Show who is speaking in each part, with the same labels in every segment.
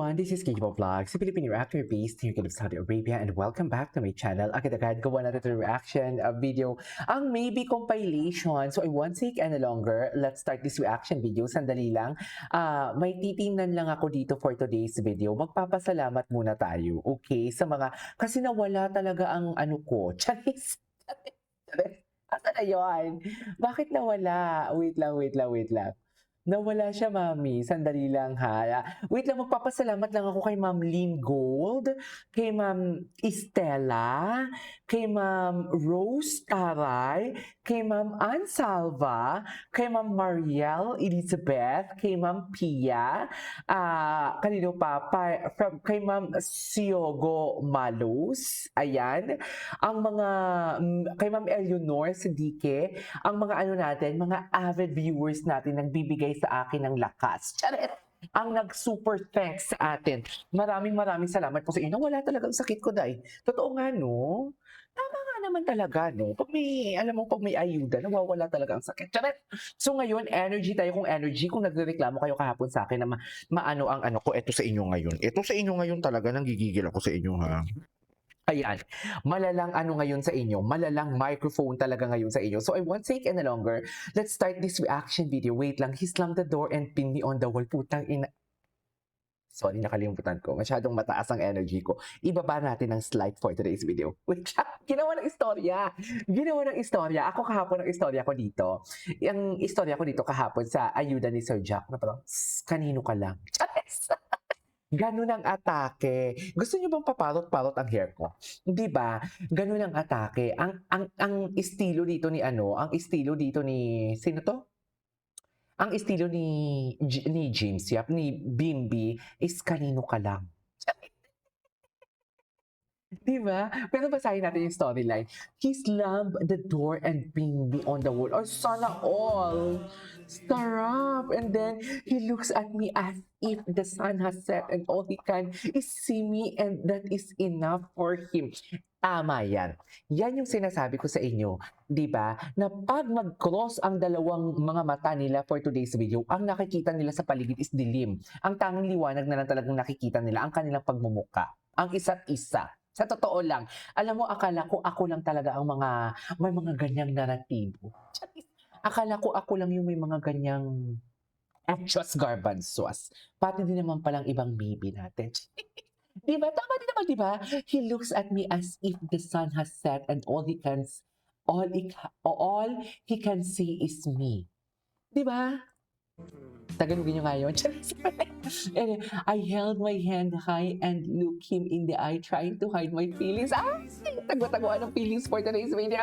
Speaker 1: everyone, this is Kikibo Vlog, si Filipino reactor based here in Saudi Arabia, and welcome back to my channel. Agad-agad gawa natin ito reaction video, ang maybe compilation. So I won't take any longer. Let's start this reaction video. Sandali lang. May titingnan lang ako dito for today's video. Magpapasalamat muna tayo, okay? Sa mga, kasi nawala talaga ang ano ko. Charis. Charis. Asa na yun? Bakit nawala? Wait lang. Nawala siya, mami. Sandali lang, ha. Wait lang, magpapasalamat lang ako kay Ma'am Lynn Gold, kay Ma'am Estela, kay Ma'am Rose Taray, kay Ma'am Ann Salva, kay Ma'am Mariel Elizabeth, kay Ma'am Pia, kanino pa, kay Ma'am Siogo Malus, ayan, ang mga, kay Ma'am Eleanor Sidike, ang mga ano natin, mga avid viewers natin nagbibigay sa akin ng lakas. Charet! Ang nag-super thanks sa atin. Maraming salamat po sa inyo. Wala talagang sakit ko, day. Totoo nga, no? Tama nga naman talaga, no? Pag may, alam mo, pag may ayuda, nawawala talaga ang sakit. Charet! So ngayon, energy tayo kung energy. Kung nagrereklamo kayo kahapon sa akin na maano ang ano ko, eto sa inyo ngayon. Eto sa inyo ngayon talaga, nanggigigil ako sa inyo, ha? Ayan, malalang ano ngayon sa inyo, malalang microphone talaga ngayon sa inyo. So I won't take any longer. Let's start this reaction video. Wait lang, he slammed the door and pinned me on the wall. Putang ina. Sorry, nakalimutan ko. Masyadong mataas ang energy ko. Ibaba natin ang slide for today's video. Wait lang, ginawa ng istorya. Ako kahapon ang istorya ko dito. Ang istorya ko dito kahapon sa ayuda ni Sir Jack na parang, kanino ka lang? Chares! Ganun ang atake. Gusto niyo bang paparot-parot ang hair ko? 'Di ba? Ganun ang atake. Ang estilo dito ni ano, ang estilo dito ni sino 'to? Ang estilo ni James Yap, ni Bimby is kanino ka lang. 'Di ba? Pero basahin natin yung storyline. He slammed the door and pinned me on the wall. Or sana all. Sarap. And then he looks at me as if the sun has set and all he can is see me and that is enough for him. Tama yan. Yan yung sinasabi ko sa inyo. 'Di ba? Na pag mag-cross ang dalawang mga mata nila for today's video, ang nakikita nila sa paligid is dilim. Ang tanging liwanag na lang talagang nakikita nila, ang kanilang pagmumuka. Ang isa't isa. Sa totoo lang, alam mo, akala ko ako lang talaga ang may mga ganyang naratibo. Akala ko ako lang yung may mga ganyang etchos garbanzos. Pati din naman palang ibang baby natin. Di ba? Tama din naman, di ba? He looks at me as if the sun has set and all he can see is me. Di ba? Tagalogin nyo nga yun. And I held my hand high and looked him in the eye, trying to hide my feelings. Tagwa-tagwaan ng feelings for today's video.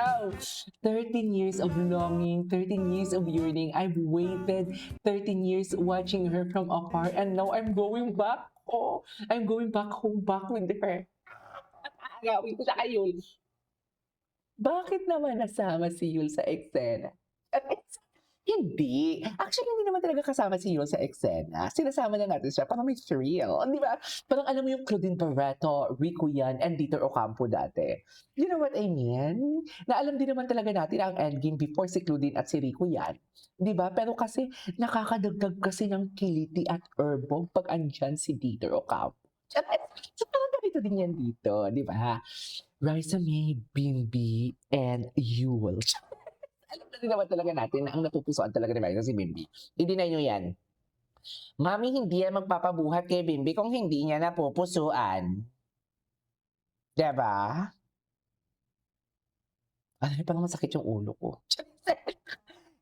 Speaker 1: 13 years of longing, 13 years of yearning. I've waited 13 years watching her from afar, and now I'm going back. Oh, I'm going back home, back with her. Agawin ko sa Yul. Bakit naman nasama si Yul sa eksena? Hindi. Actually, hindi naman talaga kasama si Yul sa eksena. Sinasama lang natin siya para may thrill. Di ba? Parang alam mo yung Claudine Barreto, Rico Yan, and Dieter Ocampo dati. You know what I mean? Na alam din naman talaga natin ang endgame before si Claudine at si Rico Yan. Di ba? Pero kasi nakakadagdag kasi ng kiliti at herbog pag andyan si Dieter Ocampo. So parang ganito din yan dito. Di ba? Raisa May, Bimby, and Yul. Alam na din naman talaga natin na ang napupusuan talaga ni Raisa si Bimby. Hindi na nyo yan. Mami, hindi yan magpapabuhat kay Bimby kung hindi niya napupusuan. Diba? Ano, parang masakit yung ulo ko.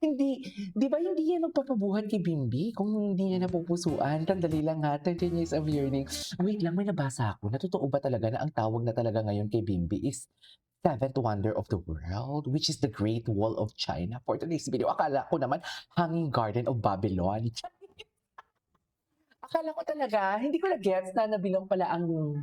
Speaker 1: Hindi, di ba hindi yan magpapabuhat kay Bimby kung hindi niya napupusuan? Tandali lang ha, 13 years of yearning. Wait lang, may nabasa ako. Natotoo ba talaga na ang tawag na talaga ngayon kay Bimby is Seventh Wonder of the World, which is the Great Wall of China? For today's video, akala ko naman Hanging Garden of Babylon. Akala ko talaga, hindi ko na-gets na nabilong pala ang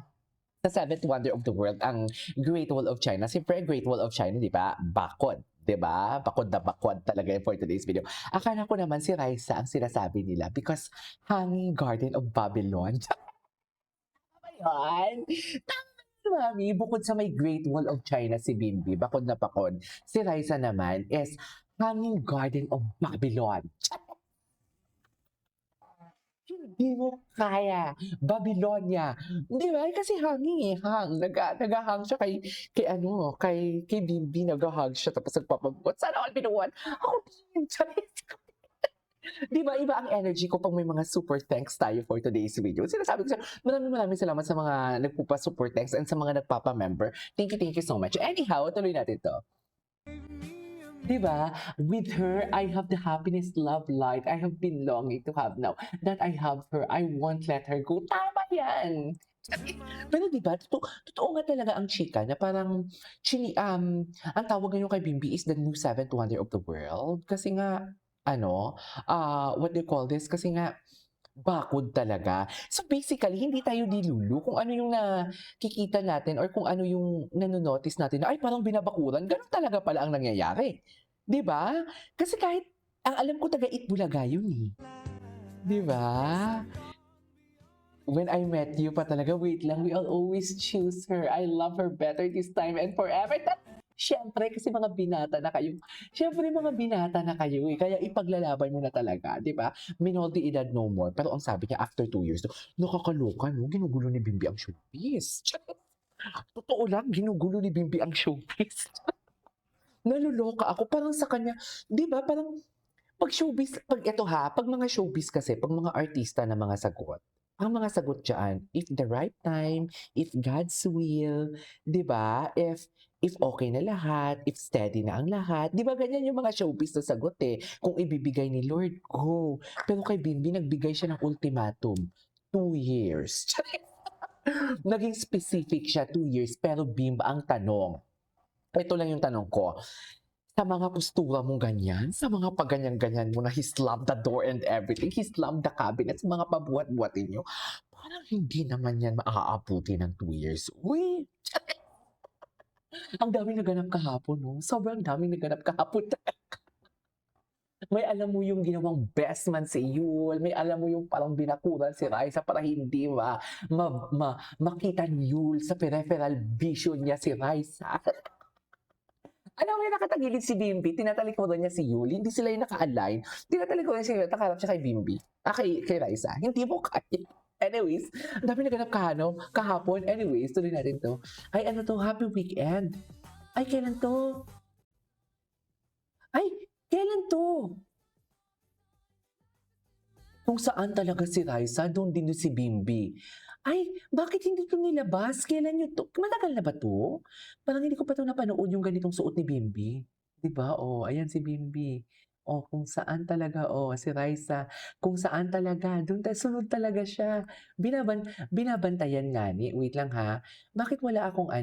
Speaker 1: sa Seventh Wonder of the World, ang Great Wall of China. Siyempre, Great Wall of China, di ba? Bakod. Di ba? Bakod na bakod talaga for today's video. Akala ko naman si Raisa ang sinasabi nila because Hanging Garden of Babylon. Tama yun? Mami, bukod sa may Great Wall of China si Bimby, bakod na bakod, si Raisa naman is Hanging Garden of Babylon. Hindi mo kaya. Babylonia. 'Di ba? Kasi hanging, naghahang siya kay ano, kay Bibi nagha-hug siya tapos nagpapabuhat, "Sana all binuhat." Ako din, charis. 'Di ba iba ang energy ko 'pag may mga super thanks tayo for today's video. Sinasabi ko maraming salamat sa mga nagpapa-super thanks and sa mga nagpapa-member. Thank you so much. Anyhow, tuloy natin 'to. 'Di ba? With her, I have the happiness, love, light I have been longing to have now. That I have her, I won't let her go. Tama 'yan. Pero 'di ba, totoo nga talaga ang chika na parang ang tawag ngayon kay Bimbi is the new seventh wonder of the world. Kasi nga ano, what do you call this? Kasi nga bakod talaga. So basically, hindi tayo dilulu kung ano yung nakikita natin or kung ano yung nano-notice natin na, "Ay, parang binabakuran." Gano'n talaga pala ang nangyayari, 'di ba? Kasi kahit ang alam ko taga Itbulaga yun, eh, 'di ba? When I met you pa talaga, wait lang, I'll always choose her. I love her better this time and forever. Siyempre, kasi mga binata na kayo. Siyempre, mga binata na kayo eh. Kaya ipaglalaban mo na talaga, di ba? Minoldi edad no more. Pero ang sabi niya, after 2 years, nakakaloka, no? Ginugulo ni Bimbi ang showbiz. Totoo lang, ginugulo ni Bimbi ang showbiz. Naluloka ako. Parang sa kanya, di ba? Parang pag showbiz, pag mga showbiz kasi, pag mga artista na mga sagot, ang mga sagot diyan, if the right time, if God's will, 'di ba? If okay na lahat, if steady na ang lahat, 'di ba ganyan yung mga showbiz na sagot eh. Kung ibibigay ni Lord, go. Pero kay Bimbi nagbigay siya ng ultimatum, 2 years. Naging specific siya, 2 years. Pero Bim, ang tanong, ito lang yung tanong ko. Sa mga postura mong ganyan, sa mga pagganyan-ganyan mo na he slammed the door and everything, he slammed the cabinet, sa mga pabuhat-buhatin niyo, parang hindi naman yan maaabuti ng 2 years. Uy! Ang daming naganap kahapon, no? Sobrang daming naganap kahapon. May alam mo yung ginawang best man si Yul, may alam mo yung parang binakuran si Raisa para hindi makita ni Yul sa peripheral vision niya si Raisa. Alam mo yung nakatagilid si Bimbi, tinatalikuran niya si Yuli, hindi sila yung naka-align. Tinatalikuran si Yuli, nakaharap siya kay Bimbi. Kay Raisa. Hindi mo kaya. Anyways, ang dami naganap kahapon. Anyways, tuloy natin to. Ay, ano to? Happy weekend. Ay, kailan to? Ay, kailan to? Kung saan talaga si Raisa, doon din si Bimbi. Ay, bakit hindi to nilabas? Kailan nyo to? Matagal na ba to? Parang hindi ko pa to napanood yung ganitong suot ni Bimbi. 'Di ba? Oh, ayan si Bimbi. Oh, kung saan talaga, oh, si Raisa. Kung saan talaga, doon sunod talaga siya. Binabantayan nga ni, wait lang ha. Bakit wala akong,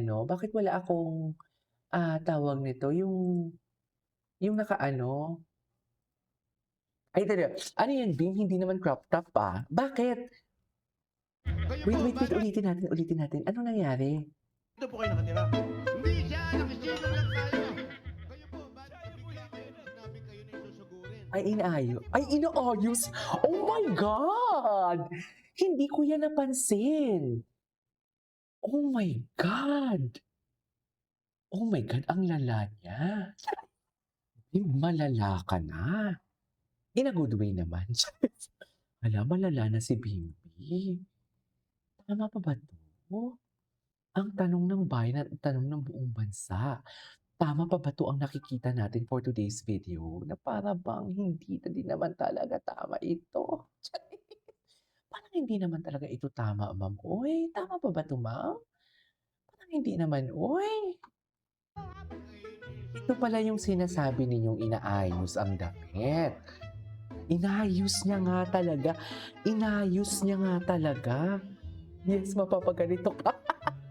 Speaker 1: tawag nito, yung nakaano, ay talaga, ano yan, Bim, hindi naman crop top Bakit? Wait, ulitin natin. Ano nangyari?
Speaker 2: Dito po kayo nakatira? Hindi siya, nakisilong lang tayo. Kayo po, bakit bigla kayo na sinabi kayo na isusugurin?
Speaker 1: Ay, inaayos. Oh my God! Hindi ko yan napansin. Oh my God! Oh my God, ang lala niya. Malala ka na. In a good way naman. Hala, malala na si Bimbi. Tama pa ba to? Ang tanong ng bayan at ang tanong ng buong bansa, tama pa ba 'to ang nakikita natin for today's video na para bang hindi na din naman talaga tama ito? Parang hindi naman talaga ito tama, ma'am. Uy, tama pa ba 'to, ma'am? Parang hindi naman, uy. Ito pala yung sinasabi ninyong inaayos ang damit. Inayos niya nga talaga. Inayos niya nga talaga. Yes, mapapaganito ka.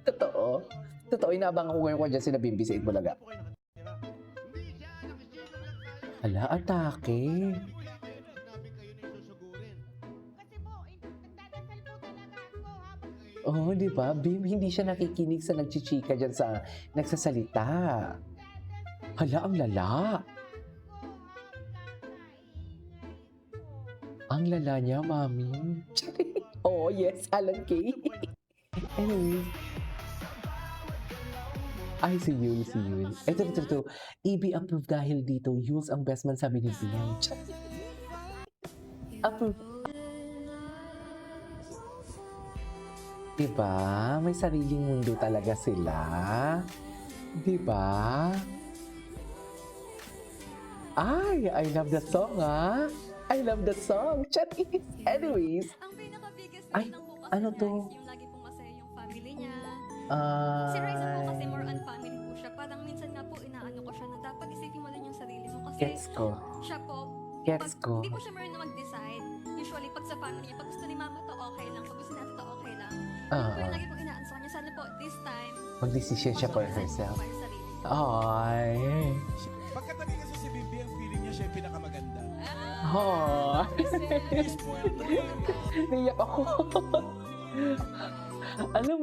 Speaker 1: Totoo. Totoo, inaabangan ko ngayon kung dyan sila Bimbi sa Itbulaga.
Speaker 2: Dito po kayo nakatira? Hindi siya, nakisilong lang tayo.
Speaker 1: Hala, atake.
Speaker 2: Bigla kayo na sinabi kayo na isusugurin.
Speaker 3: Kasi po, nagdadasal po talaga ako habang
Speaker 1: Oh, di ba? Bim, hindi siya nakikinig sa nagchichika dyan sa nagsasalita. Hala, ang lala. Ang lala niya, mami. Oh, yes, Alan K. Anyway. Ay, si Yul. Ito. EB approved dahil dito. Yules ang best man sabi ni Bian. Approved. Diba? May sariling mundo talaga sila. Diba? Ay, I love the song, ah. I love the song. Charis. Anyways.
Speaker 4: Ang pinaka-biggest
Speaker 1: Ay,
Speaker 4: reason po kasi
Speaker 1: ano
Speaker 4: niya
Speaker 1: to?
Speaker 4: is yung lagi pong masaya yung family niya. Si Raisa po kasi more on family po siya. Parang minsan nga po inaano ko siya na dapat isipin mo din yung sarili mo. Kasi
Speaker 1: Gets ko.
Speaker 4: siya po,
Speaker 1: Gets ko.
Speaker 4: hindi po siya marunong mag-decide. Usually, pag sa family niya, pag gusto ni mama to okay lang. Pag gusto ni ate to okay lang. Yun po yung lagi pong inaano sa kanya. Sana po, this time,
Speaker 1: Mag-decision siya for
Speaker 4: mag-decide po
Speaker 1: herself.
Speaker 4: para sa sarili niya.
Speaker 1: Ay.
Speaker 5: Pagkatabi kasi si Bibi, ang feeling niya siya yung pinakamaganda.
Speaker 1: Oh.
Speaker 5: Spoiled to eh.
Speaker 1: Naiyak ako. alam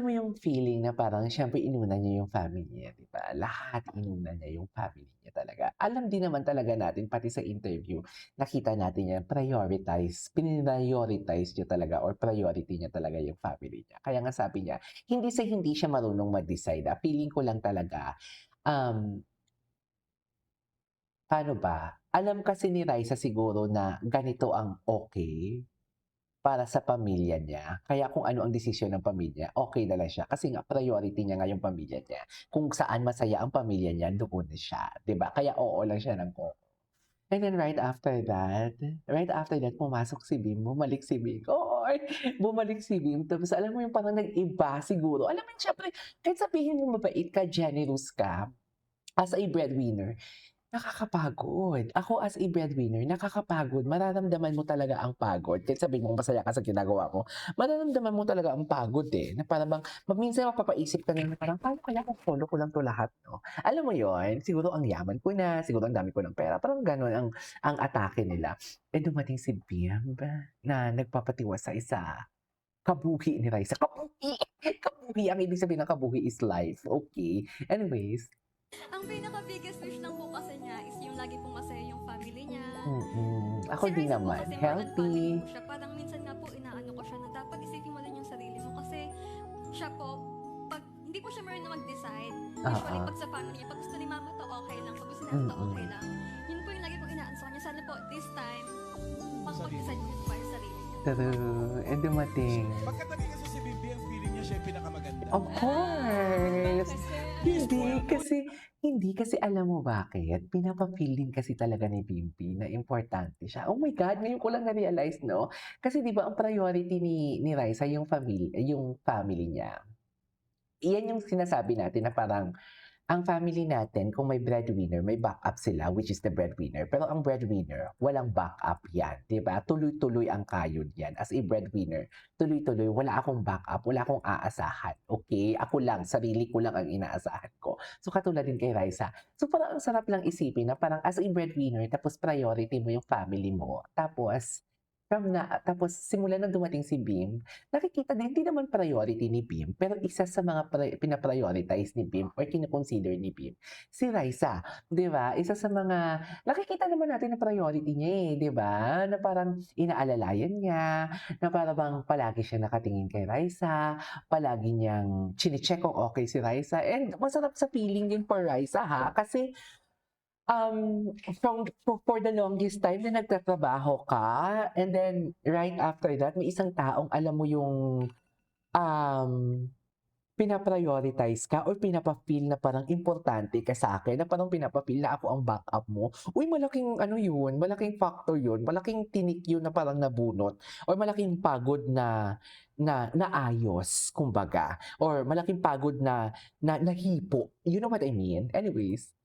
Speaker 1: mo yung feeling na parang syempre inuna niya yung family niya, di ba? Lahat inuna niya yung family niya talaga. Alam din naman talaga natin, pati sa interview, nakita natin yan, prioritize niya talaga or priority niya talaga yung family niya. Kaya nga sabi niya, hindi siya marunong mag-decide. Feeling ko lang talaga, paano ba? Alam kasi ni Raisa siguro na ganito ang okay para sa pamilya niya. Kaya kung ano ang desisyon ng pamilya, okay na lang siya. Kasi nga, priority niya nga yung pamilya niya. Kung saan masaya ang pamilya niya, doon na siya. Diba? Kaya oo lang siya ng oo. And then right after that, pumasok si Bim, bumalik si Bim. Oo, bumalik si Bim. Tapos alam mo yung parang nag-iba siguro. Alam mo, syempre, kahit sabihin mo mabait ka, generous ka, as a breadwinner, nakakapagod. Ako as a breadwinner, nakakapagod. Mararamdaman mo talaga ang pagod. Kahit sabihin mo masaya ka sa ginagawa mo, mararamdaman mo talaga ang pagod eh. Na parang minsan mapapaisip ka na parang, paano kaya kung follow ko lang to lahat, no? Alam mo yon, siguro ang yaman ko na, siguro ang dami ko ng pera. Parang ganun ang atake nila. Eh dumating si Bim na nagpapatiwasay sa kabuhi ni Raisa. Kabuhi! Kabuhi! Ang ibig sabihin ng kabuhi is life. Okay. Anyways.
Speaker 4: Ang pinaka-biggest wish lang po kasi niya is yung lagi pong masaya yung family niya.
Speaker 1: Ako
Speaker 4: Si
Speaker 1: din
Speaker 4: Raisa po
Speaker 1: naman.
Speaker 4: kasi more on family
Speaker 1: Healthy.
Speaker 4: po siya. Parang minsan nga po inaano ko siya na dapat isipin mo din yung sarili mo. Kasi siya po, pag hindi po siya marunong mag-decide. Usually, pag sa family niya, pag gusto ni mama to okay lang. Pag gusto ni ate to okay lang. Yun po yung lagi pong inaano sa kanya. Sana po, this time, mag-decide mo din para sa sarili niya.
Speaker 1: True. And dumating.
Speaker 5: Pagkatabi kasi si Bibi, ang feeling niya siya yung pinakamaganda.
Speaker 1: Of course! Hindi kasi alam mo bakit? Pinapa-feel din kasi talaga ni Bimpi na importante siya. Oh my God, ngayon ko lang na-realize, no? Kasi di ba ang priority ni Raisa yung family niya. Iyan yung sinasabi natin na parang ang family natin, kung may breadwinner, may backup sila, which is the breadwinner. Pero ang breadwinner, walang backup yan. Diba? Tuloy-tuloy ang kayod yan. As a breadwinner, tuloy-tuloy, wala akong backup, wala akong aasahan. Okay? Ako lang, sarili ko lang ang inaasahan ko. So, katulad din kay Raisa. So, parang ang sarap lang isipin na parang as a breadwinner, tapos priority mo yung family mo. Tapos simula nang dumating si Bim, nakikita din, hindi naman priority ni Bim, pero isa sa mga pina-prioritize ni Bim or kino-consider ni Bim, si Raisa, 'di ba? Isa sa mga nakikita naman natin na priority niya eh, 'di ba? Na parang inaalalayan niya, na parang bang palagi siya nakatingin kay Raisa, palagi niyang chine-check kung okay si Raisa, and masarap sa feeling din for Raisa ha, kasi for the longest time na nagtatrabaho ka, and then right after that, may isang taong alam mo yung pina-prioritize ka or pinapa-feel na parang importante ka sa akin, na parang pinapa-feel na ako ang backup mo. Uy, malaking ano yun, malaking factor yun, malaking tinik yun na parang nabunot, or malaking pagod na ayos, kumbaga, or malaking pagod na nahipo. You know what I mean? Anyways.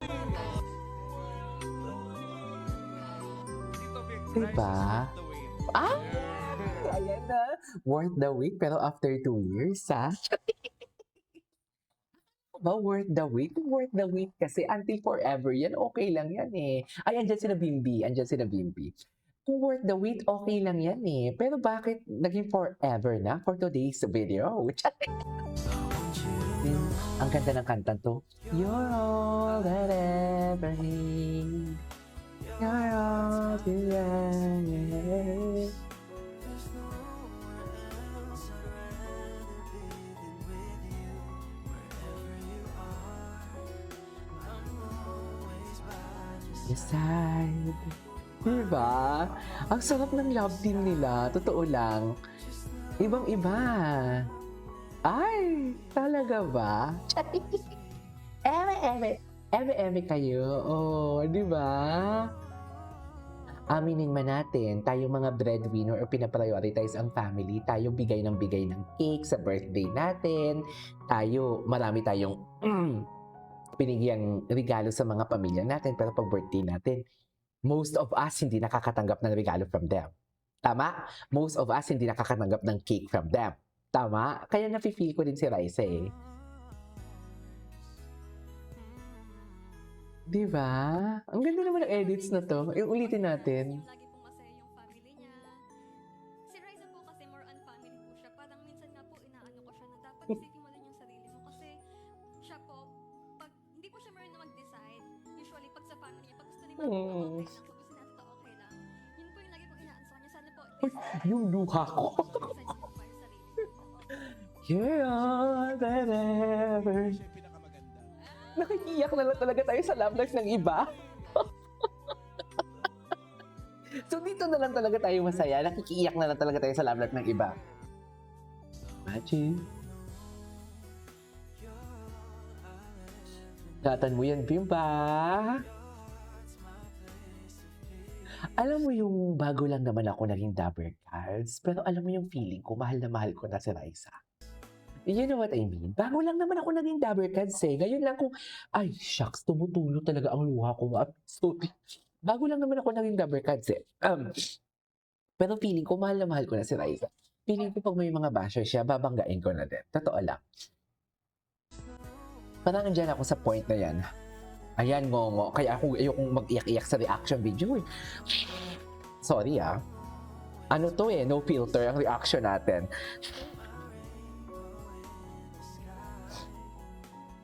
Speaker 1: Diba? Ah! Ayan na. Worth the wait, pero after 2 years, ha? Ba, worth the wait? Worth the wait kasi until forever yan, okay lang yan eh. Ay, andyan si na Bimbi. Kung worth the wait, okay lang yan eh. Pero bakit naging forever na for today's video? Ang ganda ng kanta to. You're all that I ever need. You're all that I need. Decide. Diba? Ang sarap ng love team nila. Totoo lang. Ibang-iba. Ay, talaga ba? Eme kayo. Oh, di ba? Aminin man natin, tayo mga breadwinner or pinaprioritize ang family, tayo bigay ng cake sa birthday natin, marami tayong binigyang regalo sa mga pamilya natin, pero pag birthday natin, most of us hindi nakakatanggap ng regalo from them. Tama? Most of us hindi nakakatanggap ng cake from them. Tama? Kaya nafe-feel ko din si Raisa eh. Di ba? Ang ganda naman ng edits na to. Yung ulitin natin.
Speaker 4: Lagi pong masaya yung family niya. Si Riza po kasi more on family po siya. Parang minsan nga po inaano ko siya na dapat isipin mo din yung sarili mo. Kasi siya po, pag hindi po siya marunong mag-decide, usually pag sa family niya, pag gusto ni mama okay lang, pag gusto ni ate okay lang. Yun po yung lagi pong inaano sa kanya. Sana po, at least,
Speaker 1: Yung luha ko.
Speaker 4: decide niyo po pa yung sarili niyo.
Speaker 1: Yeah, whatever.
Speaker 5: Siya yung pinakamaganda.
Speaker 1: Nakikiyak na lang talaga tayo sa love life ng iba. So dito na lang talaga tayo masaya. Nakikiyak na lang talaga tayo sa love life ng iba. Imagine. Gatan mo yan, Bimba. Alam mo yung bago lang naman ako naging Dabber Cards, pero alam mo yung feeling ko, mahal na mahal ko na si Raisa. You know what I mean? Bago lang naman ako naging Dabber Cards eh. Ngayon lang kung, ay shucks, tumutulo talaga ang luha ko. Sorry. Bago lang naman ako naging Dabber Cards eh. Pero feeling ko, mahal na mahal ko na si Raisa. Feeling ko pag may mga basher siya, babanggain ko na din. Totoo lang. Parang andyan ako sa point na yan. Ayan, ngongo. Kaya ako ayokong mag-iyak-iyak sa reaction video eh. Sorry ah. Ano to eh, no filter ang reaction natin.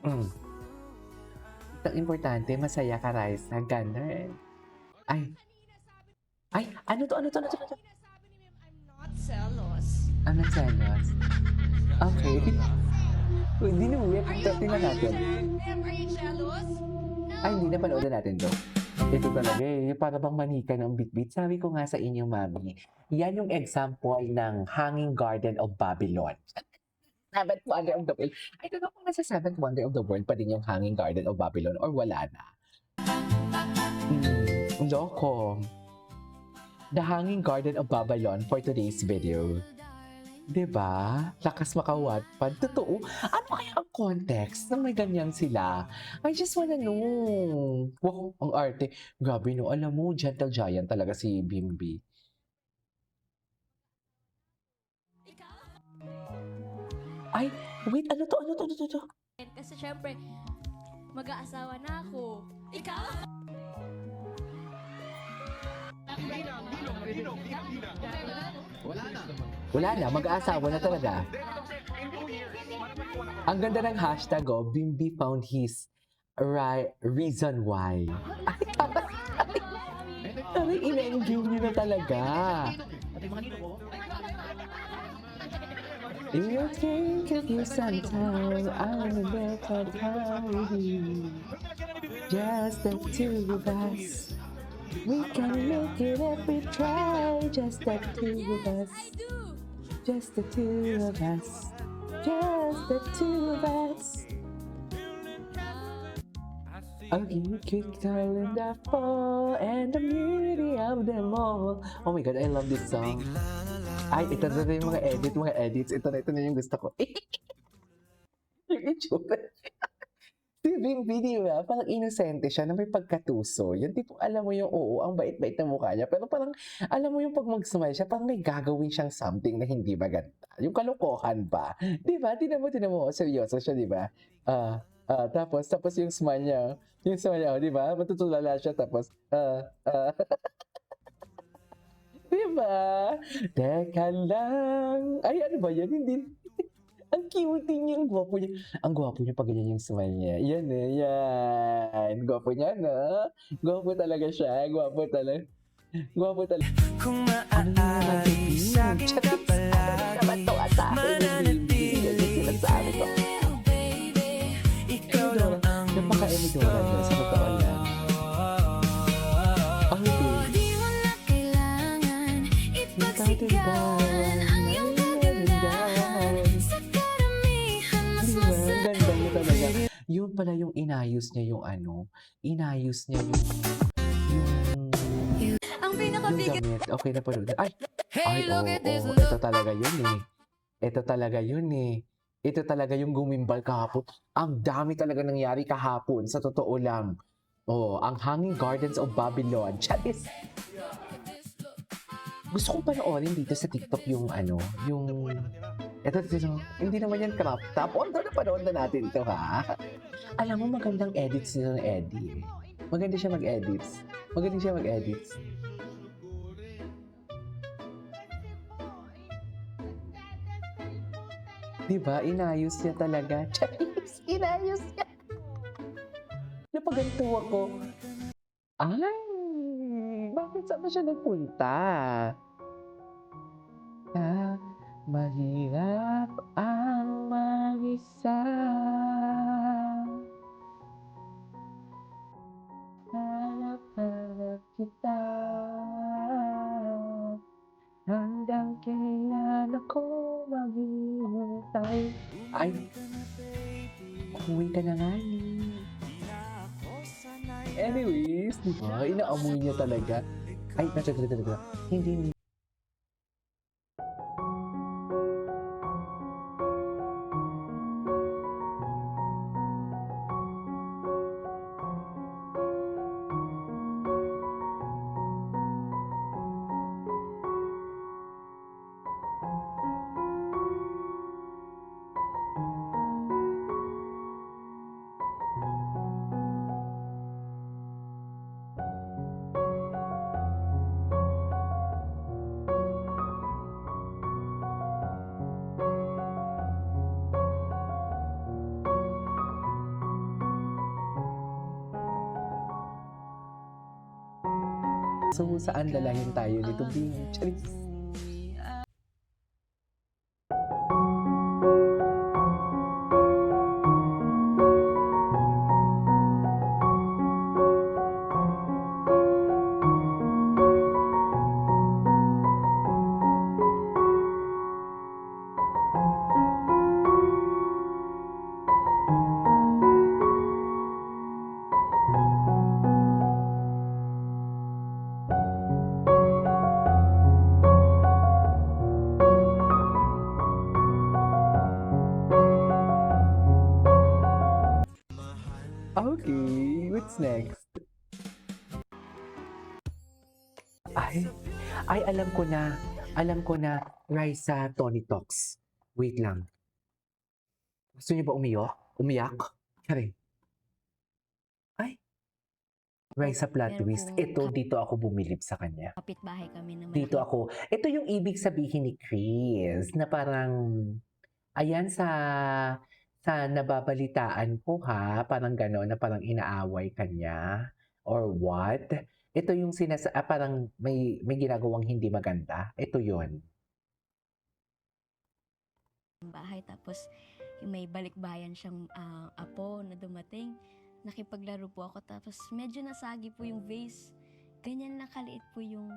Speaker 1: Ang importante, masaya ka, Raisa. Ganda eh. Ay, ano to?
Speaker 3: Sabi ni Ma'am, I'm not selos.
Speaker 1: Ano selos? Okay. Hindi na uwi. Tingnan natin.
Speaker 3: Ma'am, are you jealous?
Speaker 1: Ay, hindi na panoodin natin to. Ito talaga eh. Para bang manika ng bitbit. Sabi ko nga sa inyo, mami, yan yung example ng Hanging Garden of Babylon. Seventh Wonder of the World. I don't know kung nasa Seventh Wonder of the World pa din yung Hanging Garden of Babylon or wala na. Loko. The Hanging Garden of Babylon for today's video. Diba? Lakas makawatpad. Totoo. Ano kaya ang context na may ganyan sila? I just wanna know. Wow, ang arte. Grabe no. Alam mo, gentle giant talaga si Bimbi. Ay, wait. Ano to?
Speaker 6: Kasi syempre, mag-aasawa na ako. Ikaw?
Speaker 1: Wala na. Mag-aasawa na talaga. Ang ganda ng hashtag, oh. Bimbi found his reason why. Ay, in-enjoy niyo na talaga. You think of you sometime, I'm a better time with you. Just the two of us. We can make it if we try. Just the two of us. Just the two of us. Just the two of us. Oh, you could tell in the fall and the beauty of them all. Oh my God, I love this song. Ay, ito na yung mga edits. Ito na yung gusto ko. Yung itsura. Si Bimbi, di ba? Parang inosente siya na may pagkatuso. Yung tipo, alam mo yung oo, ang bait-bait na mukha niya. Pero parang, alam mo yung pag mag-smile siya, parang may gagawin siyang something na hindi maganda. Yung kalokohan ba? Di ba? Tinan mo, seryoso siya, di ba? Tapos yung smile niya, di ba? Matutulala siya, tapos, di ba? Teka lang. Ay, ano ba yan? Hindi. Ang cute niya, ang gwapo niya. Ang gwapo niya pag ganyan yung smile niya. Yan eh, yan. Gwapo niya, no? Gwapo talaga siya. Gwapo talaga.
Speaker 7: Kung
Speaker 1: Ano
Speaker 7: maaari sa akin ka palagi, mananatili.
Speaker 1: Sinasabi ko.
Speaker 7: Ikaw lang ang
Speaker 1: Napaka-emidora niya sa totoo lang. Ang hindi.
Speaker 6: Di mo na kailangan ipagsigawan ang iyong kaganda.
Speaker 1: yun pala yung inayos niya yung ano, inayos niya yung
Speaker 4: Ang pinaka-biggest
Speaker 1: damit. Okay na panood. Ay,
Speaker 7: Hey, look at this
Speaker 1: oo. Ito talaga yun eh. Ito talaga yun eh. Ito talaga yung gumimbal kahapon. Ang dami talaga nangyari kahapon, sa totoo lang. Oh, ang Hanging Gardens of Babylon. Charis! Gusto kong panoorin dito sa TikTok yung ano, yung... Ito, hindi naman yan crop top. Although napanood na natin ito, ha? Alam mo, magandang edits nila ng Eddie. Maganda siya mag-edits. Magaling siya mag-edits. Diba? Inayos niya talaga. Charis! Inayos niya! Napaganto ako. Ay! Bakit saan ba siya nagpunta? Ah, mahirap ang mag-isa. Hanap-hanap kita. Hanggang kailan ako maghihintay. Ay, umuwi ka na nga ni. Anyways, di ba? Inaamoy niya talaga. Ay, talaga. Hindi. So, saan lalahin tayo nito, Bing? Charis. Okay, what's next? Ay, alam ko na, Raisa Tony Talks. Wait lang. Gusto niyo ba umiyak? Kari. Ay. Raisa plot twist. Ito, dito ako bumilib sa kanya.
Speaker 6: Kapitbahay kami na
Speaker 1: Dito ako. Ito yung ibig sabihin ni Chris na parang, ayan sa nababalitaan ko ha, parang gano'n na parang inaaway kanya or what. Ito yung parang may ginagawang hindi maganda. Ito yon.
Speaker 6: bahay. Tapos yung may balikbayan siyang apo na dumating. Nakipaglaro po ako. Tapos medyo nasagi po yung vase. Ganyan na kaliit po yung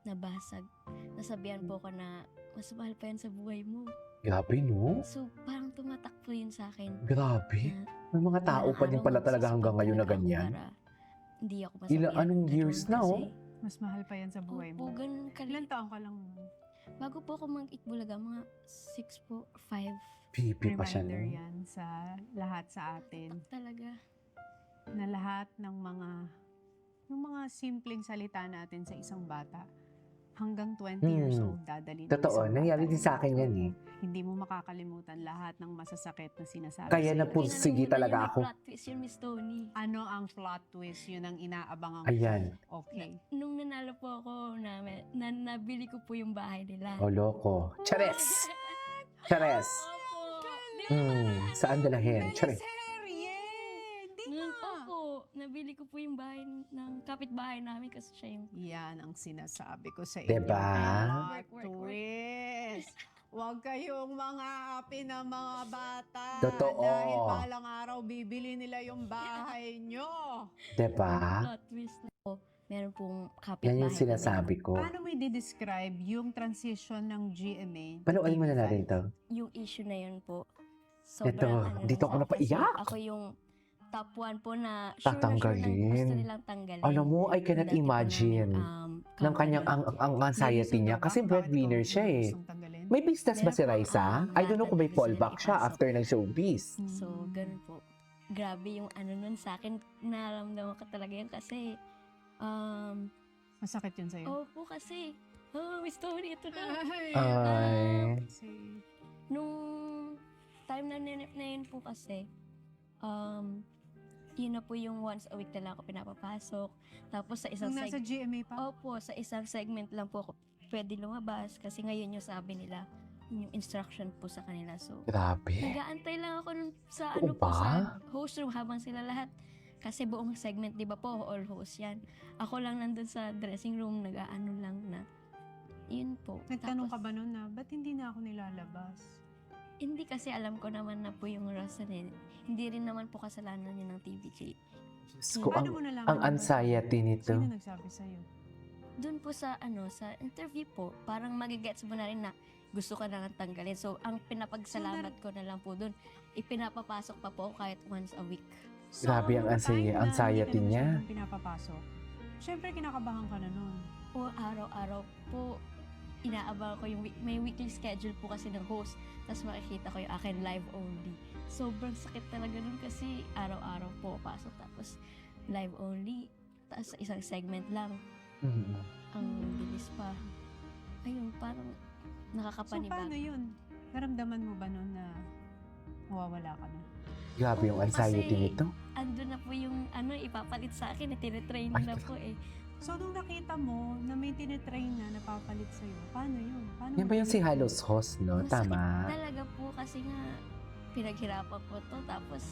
Speaker 6: nabasag. Nasabihan po ako na mas mahal pa yan sa buhay mo.
Speaker 1: Grabe, no?
Speaker 6: So parang tumatak po yun sa akin.
Speaker 1: Grabe.
Speaker 6: na
Speaker 1: May mga tao pa din pala talaga hanggang ngayon na
Speaker 6: talaga ako
Speaker 1: ganyan.
Speaker 6: para Hindi ako masabihan.
Speaker 1: Anong
Speaker 6: na
Speaker 1: years
Speaker 6: ganun
Speaker 1: na,
Speaker 6: kasi,
Speaker 1: oh?
Speaker 8: Mas mahal pa yan sa buhay
Speaker 6: Opo,
Speaker 8: mo.
Speaker 6: ganun
Speaker 8: Ilan
Speaker 6: kaliit.
Speaker 8: taong ka lang nun?
Speaker 6: Bago po ako mag-Itbulaga, mga 6 po, 5.
Speaker 1: Pipi pa siya,
Speaker 8: Reminder
Speaker 1: no?
Speaker 8: yan sa lahat sa atin.
Speaker 6: Talaga.
Speaker 8: Na lahat ng mga simpleng salita natin sa isang bata, hanggang 20 years old dadalhin. ng
Speaker 1: Totoo,
Speaker 8: isang
Speaker 1: nangyari
Speaker 8: bata
Speaker 1: din sa akin yan eh.
Speaker 8: Hindi mo makakalimutan lahat ng masasakit na sinasabi
Speaker 1: Kaya
Speaker 8: sa'yo.
Speaker 1: na po, sige talaga
Speaker 6: May
Speaker 1: ako.
Speaker 6: plot twist yun, Miss Tony.
Speaker 8: Ano ang plot twist? Yun ang inaabangan ko.
Speaker 1: Ayan.
Speaker 8: Okay.
Speaker 6: Nung nanalo po ako, nabili ko po yung bahay nila.
Speaker 1: Oh, loko. Chares! Chares!
Speaker 6: Opo.
Speaker 1: Saan dalahin? Chares!
Speaker 6: Opo, nabili ko po yung bahay ng kapitbahay namin kasi siya yung
Speaker 8: Yan ang sinasabi ko sa inyo.
Speaker 1: Diba?
Speaker 8: Plot twist. Huwag kayong mga api ng mga bata.
Speaker 1: Totoo.
Speaker 8: Dahil balang araw, bibili nila yung bahay nyo.
Speaker 1: Diba?
Speaker 6: plot twist na po. Meron pong kapitbahay
Speaker 1: Yan yung sinasabi ko.
Speaker 8: Paano mo i-describe yung transition ng GMA? to
Speaker 1: Panuorin mo na
Speaker 8: TV5?
Speaker 1: natin to.
Speaker 6: Yung issue na yun po.
Speaker 1: Ito, dito ako
Speaker 6: siya.
Speaker 1: napaiyak.
Speaker 6: Kasi ako yung top 1 po na sure na
Speaker 1: Tatanggalin.
Speaker 6: gusto nilang tanggalin.
Speaker 1: Alam mo, I cannot
Speaker 6: Dati po
Speaker 1: imagine
Speaker 6: namin,
Speaker 1: ng kanyang ang anxiety niya kasi breadwinner siya eh. May business ba si Raisa? I don't know kung may fallback siya after ng showbiz.
Speaker 6: So, ganun po. Grabe yung ano nun sa akin. Naramdaman ko talaga yan kasi
Speaker 8: Masakit yun sa'yo.
Speaker 6: opo kasi may story ito na.
Speaker 1: Ay.
Speaker 6: Nung time na yun po kasi, yun na po yung once a week na lang ako pinapapasok. Tapos sa isang
Speaker 8: Nung nasa GMA pa?
Speaker 6: Opo, sa isang segment lang po ako pwede lumabas kasi ngayon yung sabi nila, yung instruction po sa kanila. So,
Speaker 1: Grabe.
Speaker 6: nag-aantay lang ako nun sa
Speaker 1: Oo
Speaker 6: ano po,
Speaker 1: ba?
Speaker 6: sa host room habang sila lahat. Kasi buong segment, di ba po, all host yan. Ako lang nandun sa dressing room, nag-aano lang na. Yun po.
Speaker 8: Nagtanong ka
Speaker 6: Tapos,
Speaker 8: ba nun na, ba't hindi na ako nilalabas?
Speaker 6: hindi kasi alam ko naman na po yung rason eh. Hindi rin naman po kasalanan yun ng TVJ.
Speaker 1: Diyos ko,
Speaker 8: Paano mo nalaman
Speaker 1: ang
Speaker 8: na ba?
Speaker 1: anxiety nito.
Speaker 8: Sino nagsabi sa'yo?
Speaker 6: Doon po sa sa interview po, parang magigets mo na rin na gusto ka na nga tanggalin. So, ang pinapagsalamat ko na lang po doon, ipinapapasok pa po ako kahit once a week.
Speaker 1: Grabe ang
Speaker 8: nung time na
Speaker 1: anxiety
Speaker 8: hindi ka na
Speaker 1: niya.
Speaker 8: masyadong pinapapasok, syempre kinakabahan ka na nun.
Speaker 6: Po, araw-araw po, inaabang ko yung may weekly schedule po kasi ng host. Tapos makikita ko yung akin live only. Sobrang sakit talaga nun kasi araw-araw po pasok. Tapos live only. Tapos isang segment lang.
Speaker 1: Mhm.
Speaker 6: Ang bilis pa. Ayun, parang
Speaker 8: So,
Speaker 6: nakakapanibag.
Speaker 8: paano yun? Naramdaman mo ba nun na mawawala ka na?
Speaker 1: Grabe yung anxiety
Speaker 6: Kasi,
Speaker 1: nito.
Speaker 6: Ando na po yung ipapalit sa akin. Tinitrain
Speaker 1: Ay,
Speaker 6: na po eh.
Speaker 8: So, nung nakita mo na may tinitrain na napapalit sa'yo, paano yun? Paano
Speaker 1: Yan
Speaker 8: mo
Speaker 1: ba yung si
Speaker 8: tinigil?
Speaker 1: Halos Host, no?
Speaker 6: Masakit
Speaker 1: Tama.
Speaker 6: talaga po kasi nga pinaghirapan po to. Tapos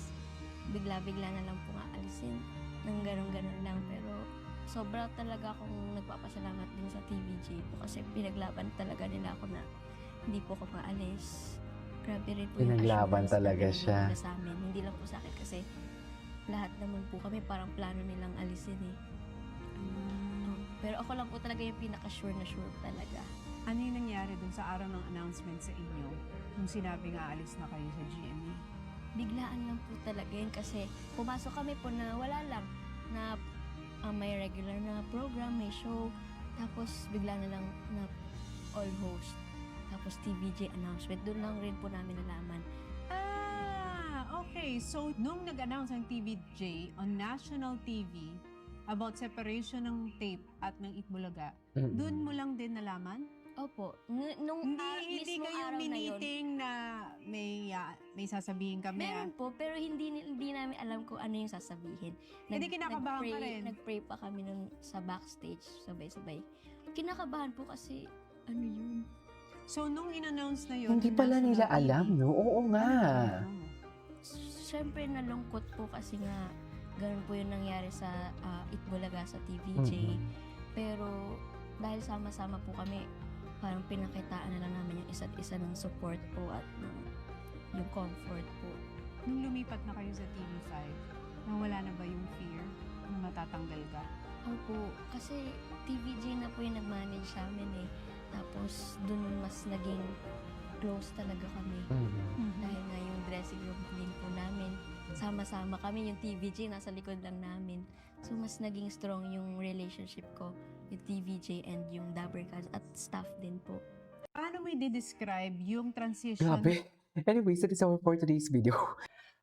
Speaker 6: bigla-bigla na lang po nga alisin. Nang ganun-ganun lang. Pero sobra talaga akong nagpapasalamat din sa TVJ po kasi pinaglaban talaga nila ako na hindi po ako maalis. Grabe rin po
Speaker 1: Pinaglaban
Speaker 6: assurance
Speaker 1: talaga
Speaker 6: na binigay
Speaker 1: siya.
Speaker 6: nila sa amin. Hindi lang po sa akin kasi lahat naman po kami parang plano nilang alisin eh. Pero ako lang po talaga yung pinaka-sure na sure talaga.
Speaker 8: Ano yung nangyari dun sa araw ng announcement sa inyo nung sinabing aalis na kayo sa GMA?
Speaker 6: Biglaan lang po talaga yun kasi pumasok kami po na wala lang na may regular na program, may show, tapos bigla na lang na all host, tapos TVJ announcement. Doon lang rin po namin nalaman.
Speaker 8: Okay. So, nung nag-announce ang TVJ on national TV about separation ng tape at ng Itbulaga,
Speaker 1: Mhm.
Speaker 8: doon mo lang din nalaman?
Speaker 6: Opo, nung
Speaker 8: Hindi
Speaker 6: mismo
Speaker 8: kayo
Speaker 6: araw na yun.
Speaker 8: miniting na may sasabihin kami.
Speaker 6: Meron po, pero hindi namin alam kung ano yung sasabihin.
Speaker 8: Hindi kinakabahan ka rin.
Speaker 6: Nag-pray pa kami nun sa backstage, sabay-sabay. Kinakabahan po kasi, ano yun?
Speaker 8: So, nung in-announce na yun,
Speaker 1: Hindi
Speaker 8: on
Speaker 1: pala
Speaker 8: national
Speaker 1: nila
Speaker 8: TV,
Speaker 1: alam, no? Oo nga.
Speaker 8: ano nararamdaman mo?
Speaker 6: Siyempre nalungkot po kasi nga ganun po yung nangyari sa Itbulaga sa TVJ.
Speaker 1: Mhm.
Speaker 6: Pero dahil sama-sama po kami, parang pinakitaan na lang namin yung isa't isa ng support po at yung comfort po.
Speaker 8: Nung lumipat na kayo sa TV5, nawala na ba yung fear na matatanggal ka?
Speaker 6: Opo, kasi TVJ na po yung nag-manage sa amin eh. Tapos dun mas naging close talaga kami.
Speaker 1: Mhm.
Speaker 6: Dahil nga yung dressing room din po namin, sama-sama kami, yung TVJ nasa likod lang namin. So mas naging strong yung relationship ko with TVJ and yung Dabbercats at staff din po.
Speaker 8: Paano mo i-describe yung transition?
Speaker 1: Grabe. Anyways, that is our for today's video.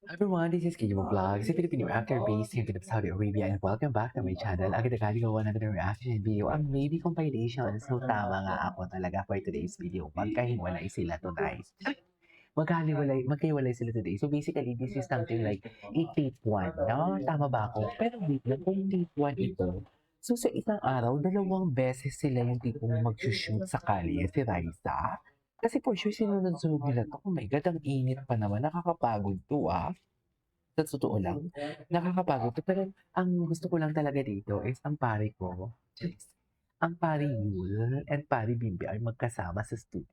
Speaker 1: Everyone, this is Kiyo Vlogs, a Filipino actor based here in Saudi Arabia, and welcome back to my channel. Agad-agad gawa na ng reaction video ang maybe compilation. So tama nga ako talaga for today's video. Magkahiwalay sila tonight. Magkahiwalay sila today. So basically, this is something like a tape one, no? Tama ba ako? Pero wait lang, kung tape one ito, so sa isang araw, 2 beses sila yung tipong mag-shoot sa kalye, si Raisa. Kasi for sure, sinunod-sunod nila to. Oh my God, ang init pa naman. Nakakapagod to, ah. Sa totoo lang. Nakakapagod to. Pero ang gusto ko lang talaga dito is ang pare ko, ang pare Yul and pare Bibi ay magkasama sa studio.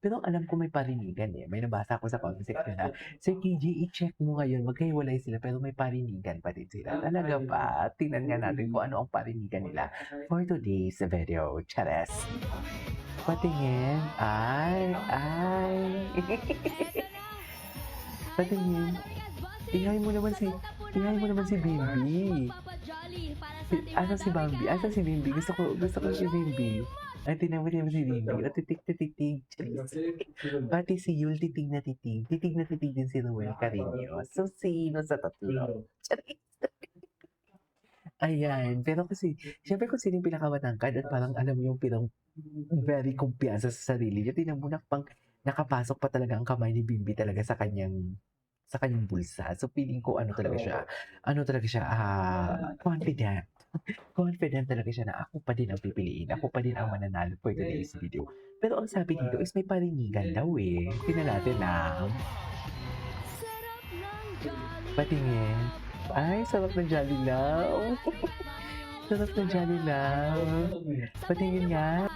Speaker 1: Pero alam ko may parinigan eh. May nabasa ko sa comment section na, Sir KJ, i-check mo ngayon. Magkahiwalay sila pero may parinigan pa din sila. Talaga ba? Tingnan nga natin kung ano ang parinigan nila for today's video. Chares! Patingin. Ay. Patingin. Tingnan mo naman si Iyayin mo naman si Bimbi. Asa si Bambi? Asa si Bimbi? Gusto ko si Bimbi. Ay, tinan mo si Bimbi. O, titig. Pati si Yul, titig na titig. Titig na titig din si Ruel Carino. So, sino sa tatlo? Ayan. Pero kasi, syempre kung sino yung pinakamatangkad at parang alam mo yung pinang very kumpiyansa sa sarili niya, tinan mo na pang nakapasok pa talaga ang kamay ni Bimbi talaga sa kanyang bulsa. So, feeling ko ano talaga siya, confident. Confident talaga siya na ako pa din ang pipiliin. Ako pa din ang mananalo for today's video. Pero ang sabi dito is may parinigan daw eh. Tingnan natin lang. Patingin. Ay, sarap ng Jolly Love. Sarap ng Jolly Love. Patingin nga.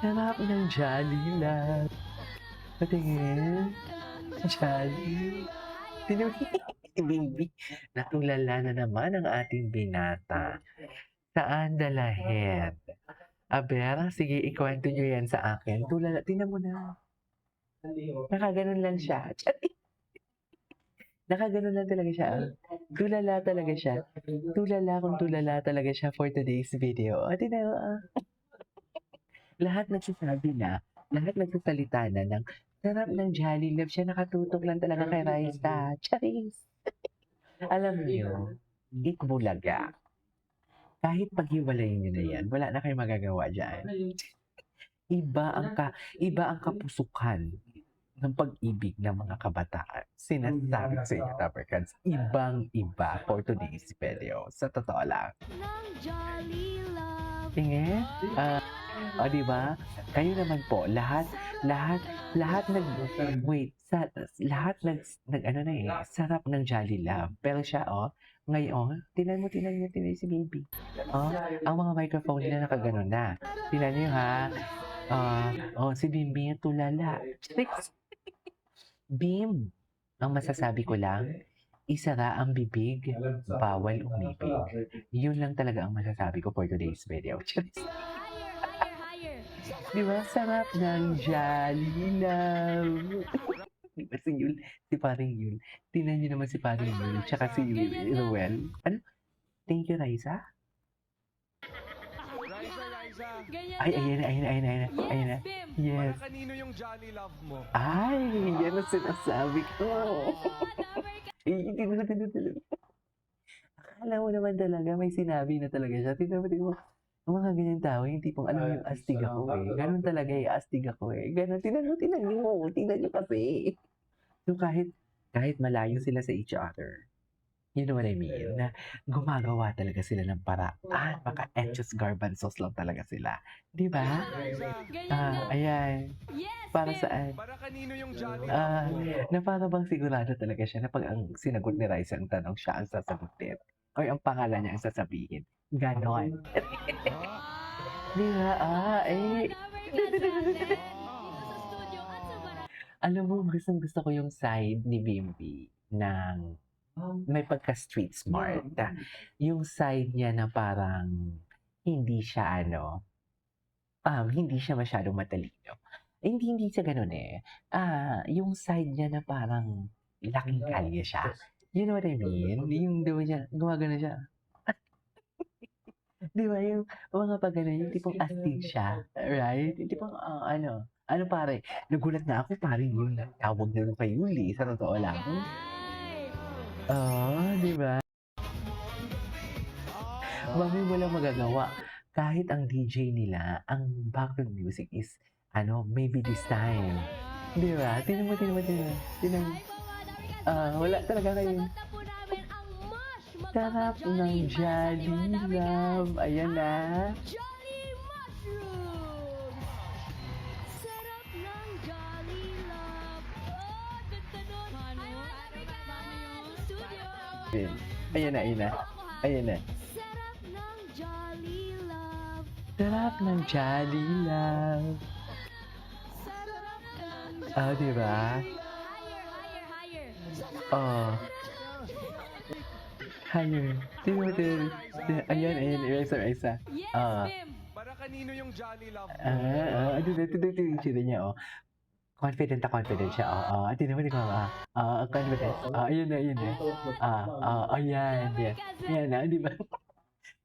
Speaker 1: Sarap ng Jolly Love. Patingin. Jolly. Baby, natulala na naman ang ating binata. Saan dalahin? Aber, sige, ikwento nyo yan sa akin. Tulala, tingnan mo na. Nakaganon lang siya. Nakaganon lang talaga siya. Tulala talaga siya. Tulala talaga siya for today's video. O, tingnan mo. Lahat nagsasabi na, lahat nagsasalita na ng sarap ng Jolly Love siya. Nakatutok lang talaga kay Raisa. Charis! Alam niyo, Itbulaga. Kahit paghiwalayin niyo na yan, wala na kayong magagawa dyan. Iba ang kapusukan ng pag-ibig ng mga kabataan. Sinasabi sa inyo, Tuppercats, ibang-iba for today's video. Sa totoo lang. Tingin? O, diba? Kayo naman po, lahat sarap ng Jolly Love. Pero siya, ngayon, tinan mo si Baby. Ang mga microphone nila nakaganon na. Tinan niyo ha. Si Bimbi yung tulala. Bim, ang masasabi ko lang, isara ang bibig, bawal umibig. Yun lang talaga ang masasabi ko for today's video. Diba? Sarap ng Jolly Love. Diba si paring Yul? Tingnan niyo naman si paring Yul, tsaka si Ruel. Ano? Thank you, Raisa?
Speaker 5: Raisa.
Speaker 1: Ay, ayan na. Yes.
Speaker 5: Para kanino yung Jolly Love mo?
Speaker 1: Ay, yan ang sinasabi ko. Akala mo naman talaga, may sinabi na talaga siya. Tingnan mo. Ang mga ganyan tao, yung tipong alam mo yung astig ako eh. Ganon talaga yung astig ako eh. Ganon, tingnan nyo kasi. So kahit malayo sila sa each other, you know what I mean? Na gumagawa talaga sila ng paraan. Maka-etchos garbanzos lang talaga sila. Di ba? Ayan. Para saan?
Speaker 5: Para kanino yung Jolly Love mo?
Speaker 1: Na para bang sigurado talaga siya na pag ang sinagot ni Raisa ang tanong, siya ang sasagutin. O ang pangalan niya ang sasabihin. Ganon. Di ba? Alam mo, gusto ko yung side ni Bimbi ng may pagka-street smart. Yung side niya na parang hindi siya hindi siya masyadong matalino. Hindi siya ganun eh. Yung side niya na parang laking kalye siya. You know what I mean? Yung daw niya, gumagana siya. Di ba yung mga pagano, yung tipong astig siya, right? Yung tipong, ano pare, nagulat na ako, pare yung tawag na kay Yuli, sa totoo lang. Di ba? Mami, walang magagawa. Kahit ang DJ nila, ang background music is, maybe this time. Di ba? Tinan mo. Wala talaga kayo. Sarap ng Jolly Love. Ayan na.
Speaker 6: Jolly Mushroom! Sarap ng Jolly Love. Ganda nun. Studio.
Speaker 1: Ayan na.
Speaker 6: Sarap ng Jolly Love.
Speaker 1: Sarap ng Jolly Love. Diba? Higher. Ayan, Raisa.
Speaker 5: Para kanino yung Jolly Love mo?
Speaker 1: Ito yung tsura niya, confident siya. Oo, tinan mo, confident. Ayun na, ayun na. Ayan, yan. Yan na, di ba?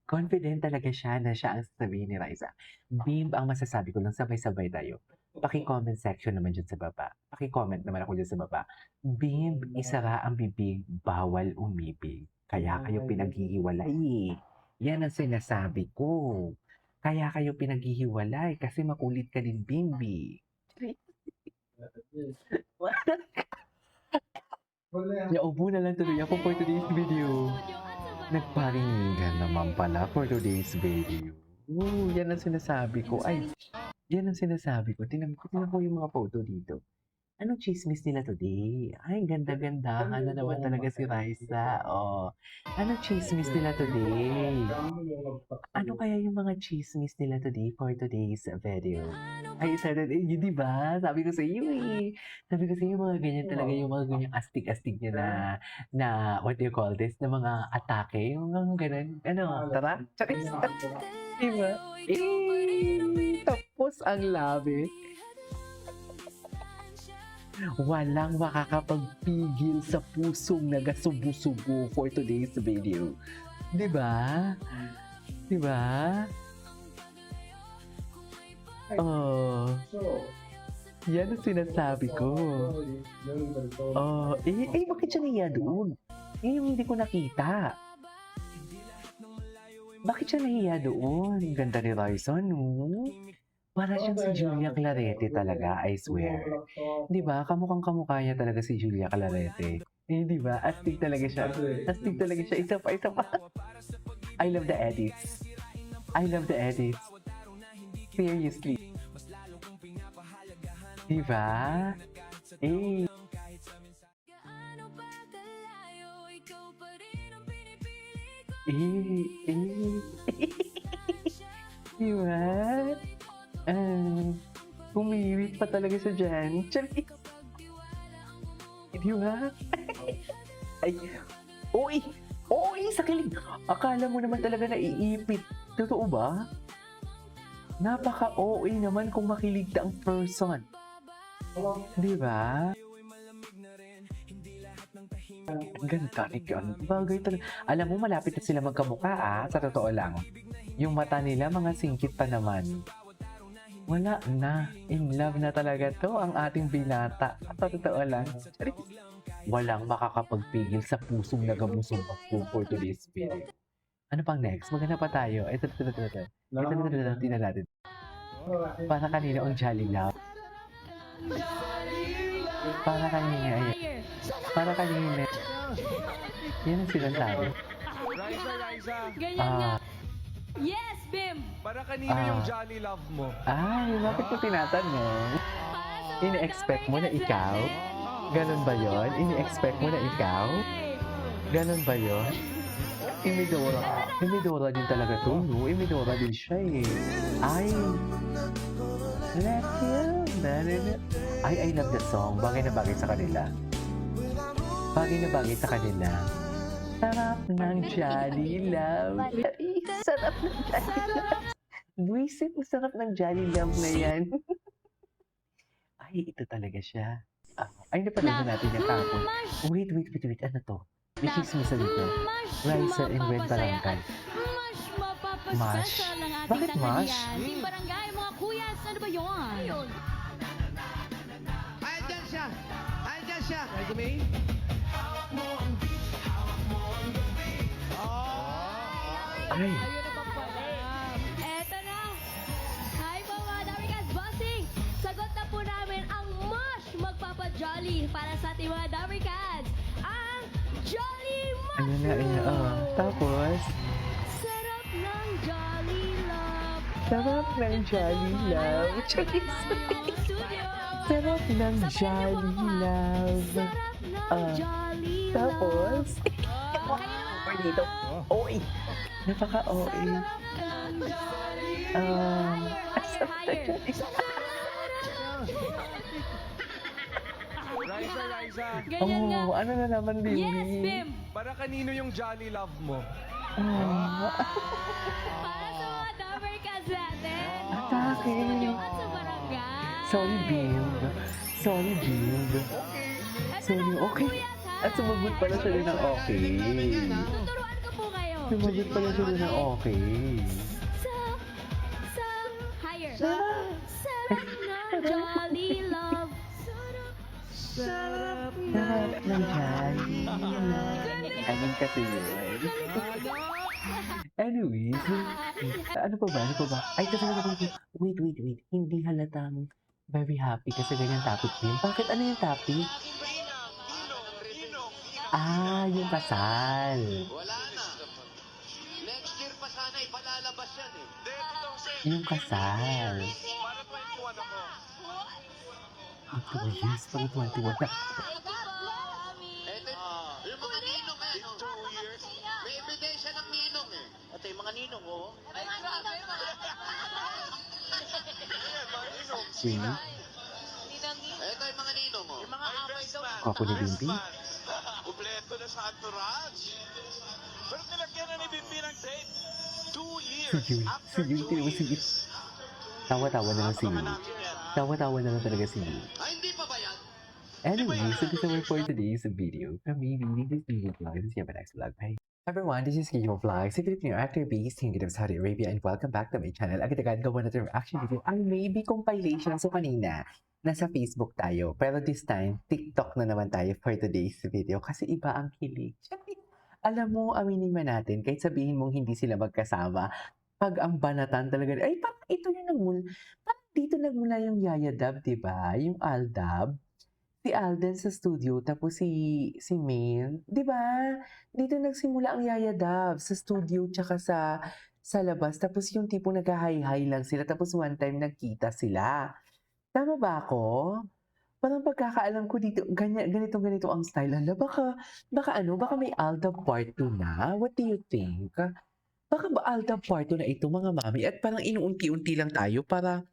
Speaker 1: Confident talaga siya na siya ang sasabihin ni Raisa. Bim, ang masasabi ko lang, sabay-sabay tayo. Paki-comment section naman dyan sa baba. Paki-comment naman ako dyan sa baba. Bim, isara ang bibig, bawal umibig. Kaya kayo pinaghihiwalay. Yan ang sinasabi ko. Kaya kayo pinaghihiwalay kasi makulit ka din, Bimbi. Naubo na lang tuloy ako for today's video. Nagparinigan naman pala for today's video. Yan ang sinasabi ko. Ay, yan ang sinasabi ko. Tingnan ko yung mga photo dito. Anong chismis nila today? Ay, ganda-gandahan na naman talaga si Raisa. Oh. Anong chismis nila today? Ano kaya yung mga chismis nila today for today's video? Ay, yun di ba? Sabi ko sa iyo eh. Sabi ko sa iyo, mga ganyan talaga yung mga ganyang astig-astig niya na what do you call this? Na mga atake. Yung mga ganun. Ano? Tara? Charis! Diba? Tapos ang labi. Walang makakapagpigil sa pusong nagasubo-subo for today's video. Diba? Diba? Oh. Yan ang sinasabi ko. Oh, bakit siya nahiya doon? Yung hindi ko nakita. Bakit siya nahiya doon? Ang ganda ni Raisa, no? Para siyang si Julia Clarete talaga, I swear. Di ba? Kamukhang-kamukha niya talaga si Julia Clarete. Di ba? Astig talaga siya. Astig talaga siya. Isa pa. I love the edits. Seriously. Di ba? Di ba? Umiwit pa talaga siya dyan. Di ba? Ay, sa kilig. Akala mo naman talaga na iipit. Totoo ba? Napaka-OA naman kung makilig ka ang person. Di ba? Ang ganda ni Kian. Bagay talaga. Alam mo, malapit na sila magkamukha sa totoo lang. Yung mata nila, mga singkit pa naman. Wala na. In love na talaga to ang ating binata. Sa totoo lang. Walang makakapagpigil sa pusong nagabusog ako for today's video. Ano pang next? Maganda pa tayo. Ito. Tingnan natin. Para kanina ang Jolly Love. Para kanina. Yan ang sinasabi.
Speaker 5: Raisa.
Speaker 6: Ganyan nga. Yes, Bim!
Speaker 5: Para kanino yung jolly love mo?
Speaker 1: Ay, bakit ko tinatanong? Ini-expect mo na ikaw? Ganon ba yon? Ini-expect mo na ikaw? Ganon ba yon? Imidora din talaga to, no? Imidora din siya eh. Ay, let you. Ay, I love the song. Bagay na bagay sa kanila. Sarap ng Jolly Love. Sarap ng Jolly Love. Buisit, sarap ng Jolly Love na yan. Ay, ito talaga siya. Ay, napanood na natin yung tapon. Wait. Ano to? May chismis na dito. Raisa and Red Barangay. Mash? Bakit mash?
Speaker 6: Team Barangay, mga kuyas, ano ba yun?
Speaker 2: Andyan siya. Resume?
Speaker 1: Ay,
Speaker 6: Ayun na pa pala. Eto na. Hi po mga Damikas Bossing. Sagot na po namin ang Mosh magpapa-jolly para sa ating mga Damikas. Ang Jolly Mosh!
Speaker 1: ayun na. Tapos,
Speaker 6: Sarap ng Jolly Love.
Speaker 1: sarap ng Jolly Love.
Speaker 6: Ang studio.
Speaker 1: Sarap ng Jolly Love.
Speaker 6: Sarap ng Jolly Love.
Speaker 1: Tapos, dito. OA. Napaka-OA.
Speaker 5: Raisa.
Speaker 6: Ganyan nga.
Speaker 1: Ano na naman, baby?
Speaker 6: Yes, Bim!
Speaker 5: Para kanino yung jolly love mo?
Speaker 6: Para sa mga Damikas natin.
Speaker 1: Atake.
Speaker 6: Yung sa barangay.
Speaker 1: Sorry, Bim. Sorry, Jing. Sorry, okay. At sumagot pala siya rin ng okay.
Speaker 6: Tuturuan ko po kayo.
Speaker 1: Sumagot pala siya rin ng okay.
Speaker 6: Higher. Sarap ng jolly love.
Speaker 1: Sarap ng jolly. Ganun kasi yun. Anyways, ano pa ba? Ay, kasi wait. Hindi halatang very happy kasi ganyan topic yun. Bakit? Ano yung topic? Ah, yung kasal.
Speaker 2: Wala na. Next year pa sana ipalalabas yan eh.
Speaker 1: Yung kasal.
Speaker 2: Para 21 ako.
Speaker 1: Ito, yes, pag 21 na.
Speaker 2: Eto, yung mga ninong eh. In 2 years. May ebidensya ng ninong eh. At yung mga ninong oh.
Speaker 1: Sino?
Speaker 2: Eto yung mga ninong oh. Yung mga away daw.
Speaker 1: Ako ni Bimbi?
Speaker 5: Kompleto na sa entourage. Pero nilagyan na ni Bimbi ng date. 2 years.
Speaker 1: Si Yui, tinan mo si Yui. Tawa-tawa na lang si Yui. Tawa-tawa na lang talaga si Yui.
Speaker 2: Ay, hindi pa ba yan?
Speaker 1: Anyway, so this is for today's video. From me, this is Kiko Vlog. See you on my next vlog. Bye. Everyone, this is Kiko Vlog. Si Filipino actor based in Saudi Arabia and welcome back to my channel. Agad-agad gawa natin reaction video. Ang maybe compilation. So kanina, nasa Facebook tayo. Pero this time, TikTok na naman tayo for today's video. Kasi iba ang kilig. Alam mo, aminin man natin, kahit sabihin mong hindi sila magkasama, pag ang banatan talaga, ay parang ito yung nagmula, parang dito nagmula yung Yaya Dab, diba? Yung Aldab. Si Alden sa studio, tapos si Mail, di ba? Dito nagsimula ang Yaya Dab sa studio tsaka sa labas. Tapos yung tipo nag-hi-hi lang sila. Tapos one time nagkita sila. Tama ba ako? Parang pagkakaalam ko dito, ganito ang style. Hala, baka may Aldab part 2 na? What do you think? Baka ba Aldab part 2 na ito mga mami? At parang inuunti-unti lang tayo para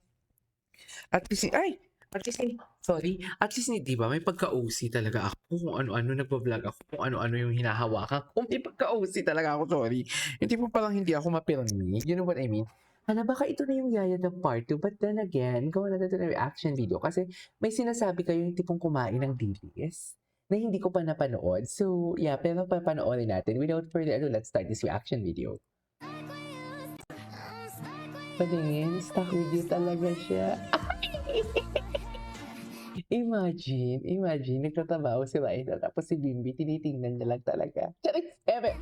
Speaker 1: at least, at least, di ba, may pagka-OC talaga ako kung ano-ano nagpa-vlog ako, kung ano-ano yung hinahawakan ko, may pagka-OC talaga ako, sorry. Hindi po parang hindi ako mapirmi, you know what I mean? Hala, baka ito na yung Yaya na part 2, but then again, gawa natin ito na reaction video kasi may sinasabi kayo yung tipong kumain ng dilis na hindi ko pa napanood. So, yeah, pero papanoorin natin. Without further ado, let's start this reaction video. Patingin, stock video talaga siya. Imagine, nagtatrabaho si Raisa, tapos si Bimbi, tinitingnan niya lang talaga. Charis, ebe!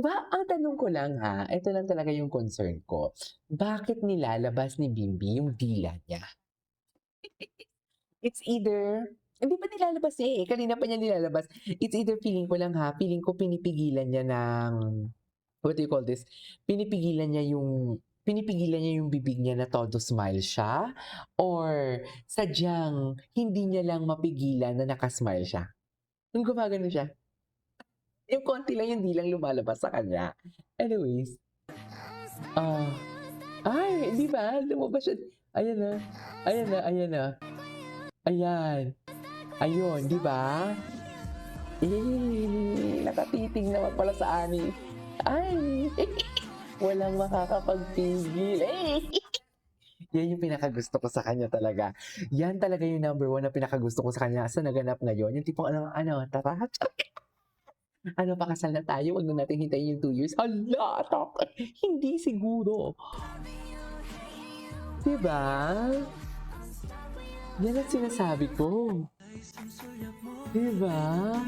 Speaker 1: Ang tanong ko lang ha, ito lang talaga yung concern ko. Bakit nilalabas ni Bimbi yung dila niya? It's either, hindi pa nilalabas niya eh, kanina pa niya nilalabas. It's either feeling ko pinipigilan niya ng, what do you call this? Pinipigilan niya yung bibig niya na todo smile siya or sadyang hindi niya lang mapigilan na nakasmile siya. Yung gumagano siya. Yung konti lang yung dilang lumalabas sa kanya. Anyways. Di ba? Lumabas siya. Ayan na. Ayan. Ayun, di ba? Nakatiting naman pala sa ani. Ay! Walang makakapagpigil. Yan yung pinakagusto ko sa kanya talaga. Yan talaga yung number 1 na pinakagusto ko sa kanya sa naganap ngayon. Yung tipong tara. Pakasal na tayo. Huwag na natin hintayin yung 2 years. Hala, hindi siguro. Diba? Yan ang sinasabi ko. Diba?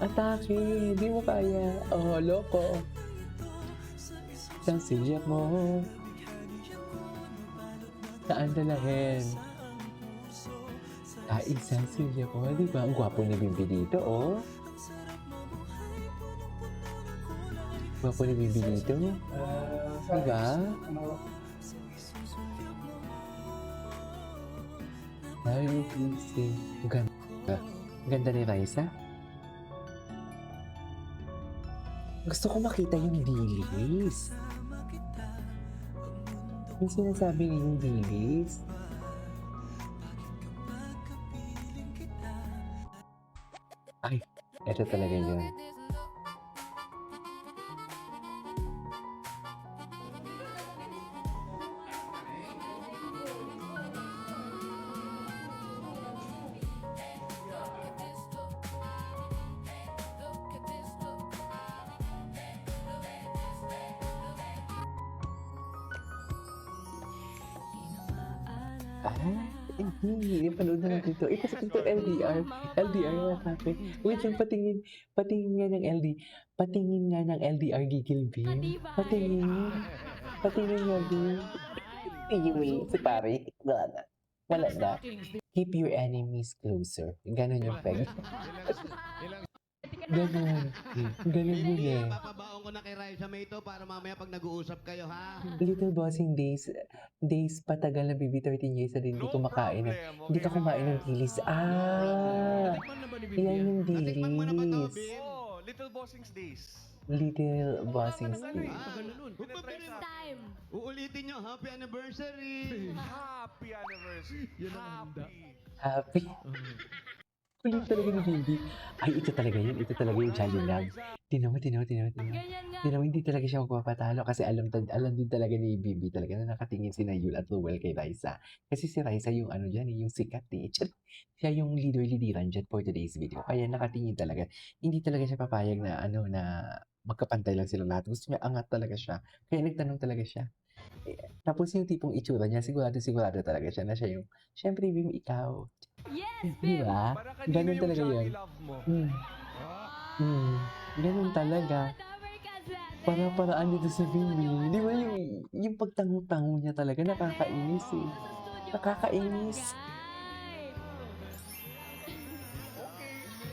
Speaker 1: Atake, hindi mo kaya. Oh, loko. Isang siyak mo. Saan dalahin? Isang siyak mo. Diba? Ang gwapo ni Bimbi dito, oh. Gwapo ni Bimbi dito. Diba? Ay, easy. Ganda. Ganda ni Raisa. Gusto ko makita yung dilis. Yung sinasabi niya yung dilis. Ay, eto talaga yun. Hindi. Napanood na natin ito. Ito sa ito, LDR. LDR na sabi. Wait lang, patingin nga ng patingin nga ng LDR gigil, Bim. Patingin. Patingin nga, Bim. Anyway, si pare, wala na. Wala na. Keep your enemies closer. Ganon yung peg. Ganon. Ganon yun eh.
Speaker 2: Papabaon ko na kay Raisa May ito para mamaya pag nag-uusap kayo, ha?
Speaker 1: Little Bossing days patagal na baby, 13 years na din hindi kumakain. Hindi ka kumain ng dilis.
Speaker 2: Natikman na ba ni Vivian?
Speaker 1: Yan yung
Speaker 2: Natikman mo na ba to,
Speaker 1: dilis.
Speaker 2: Bim?
Speaker 5: Oh, Little Bossing's Days.
Speaker 1: Little Bossing days.
Speaker 2: Tagal na nun. Huwag pa pinag-
Speaker 6: Time.
Speaker 2: Uulitin nyo, happy anniversary!
Speaker 5: Happy anniversary.
Speaker 1: Happy. Kulit talaga ni baby. Ay, ito talaga yun. Ito talaga yung Jolly Love. Tinaw.
Speaker 6: Ganyan nga.
Speaker 1: Hindi talaga siya magpapatalo kasi alam din talaga ni Bibi talaga na nakatingin si Nayul at Ruel kay Raisa. Kasi si Raisa yung ano dyan, yung sikat eh. Siya yung leader-leaderan dyan for today's video. Kaya nakatingin talaga. Hindi talaga siya papayag na na magkapantay lang sila lahat. Gusto niya angat talaga siya. Kaya nagtanong talaga siya. Tapos yung tipong itsura niya, sigurado talaga siya na siya yung, syempre Bim, ikaw.
Speaker 6: Yes,
Speaker 1: Di ba?
Speaker 5: Para kanino
Speaker 1: Ganun
Speaker 5: yung
Speaker 1: talaga
Speaker 5: Johnny
Speaker 1: yun.
Speaker 5: Love mo?
Speaker 1: Ganun talaga. Para-paraan dito sa Bimbi. Di ba yung pagtango-tango niya talaga, nakakainis eh. Nakakainis.